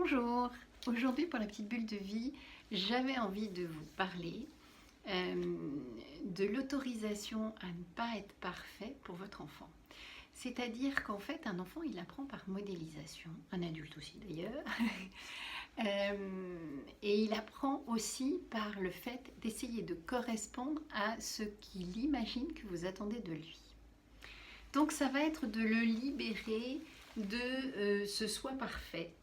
Bonjour, aujourd'hui pour la petite bulle de vie, j'avais envie de vous parler de l'autorisation à ne pas être parfait pour votre enfant. C'est-à-dire qu'en fait, un enfant, il apprend par modélisation, un adulte aussi d'ailleurs, et il apprend aussi par le fait d'essayer de correspondre à ce qu'il imagine que vous attendez de lui. Donc ça va être de le libérer de ce soi parfait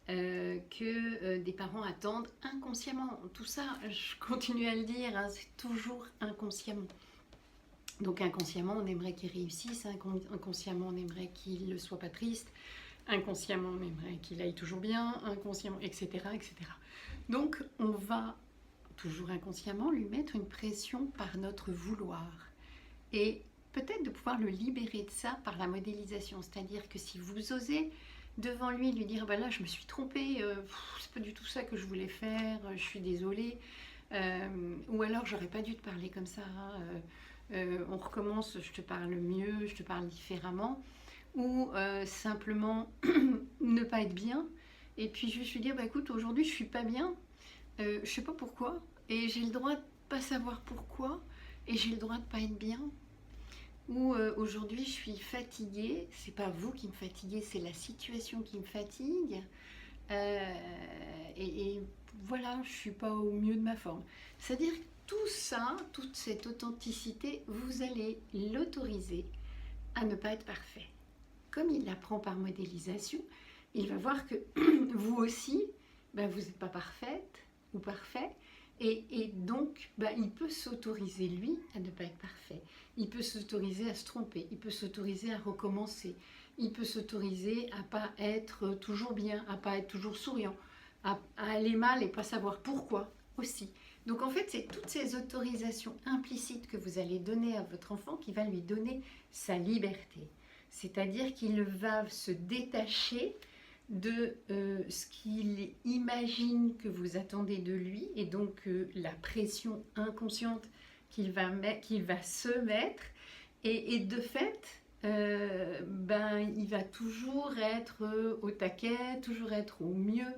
que des parents attendent inconsciemment. Tout ça, je continue à le dire, hein, c'est toujours inconsciemment. Donc inconsciemment, on aimerait qu'il réussisse, inconsciemment, on aimerait qu'il ne soit pas triste, inconsciemment, on aimerait qu'il aille toujours bien, inconsciemment, etc., etc. Donc on va toujours inconsciemment lui mettre une pression par notre vouloir. Et peut-être de pouvoir le libérer de ça par la modélisation. C'est-à-dire que si vous osez devant lui lui dire bah là je me suis trompée, c'est pas du tout ça que je voulais faire, je suis désolée, ou alors j'aurais pas dû te parler comme ça, on recommence, je te parle mieux, je te parle différemment, ou simplement ne pas être bien et puis juste lui dire bah écoute aujourd'hui je suis pas bien, je sais pas pourquoi et j'ai le droit de pas savoir pourquoi et j'ai le droit de pas être bien. Ou aujourd'hui je suis fatiguée, c'est pas vous qui me fatiguez, c'est la situation qui me fatigue, euh, et voilà, je suis pas au mieux de ma forme. C'est-à-dire que tout ça, toute cette authenticité, vous allez l'autoriser à ne pas être parfait. Comme il l'apprend par modélisation, il va voir que vous aussi, ben, vous n'êtes pas parfaite ou parfait. Et donc, il peut s'autoriser, lui, à ne pas être parfait. Il peut s'autoriser à se tromper. Il peut s'autoriser à recommencer. Il peut s'autoriser à ne pas être toujours bien, à ne pas être toujours souriant, à aller mal et pas savoir pourquoi aussi. Donc, en fait, c'est toutes ces autorisations implicites que vous allez donner à votre enfant qui va lui donner sa liberté. C'est-à-dire qu'il va se détacher de ce qu'il imagine que vous attendez de lui et donc la pression inconsciente qu'il va se mettre et de fait il va toujours être au taquet, toujours être au mieux,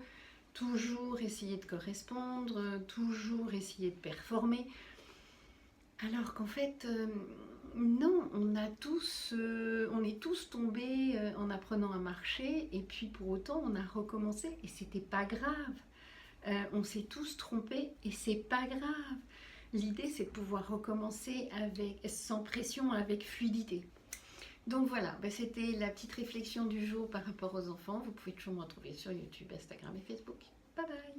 toujours essayer de correspondre, toujours essayer de performer. Alors qu'en fait, non, on est tous tombés en apprenant à marcher, et puis pour autant, on a recommencé, et c'était pas grave. On s'est tous trompés, et c'est pas grave. L'idée, c'est de pouvoir recommencer sans pression, avec fluidité. Donc voilà, c'était la petite réflexion du jour par rapport aux enfants. Vous pouvez toujours me retrouver sur YouTube, Instagram et Facebook. Bye bye!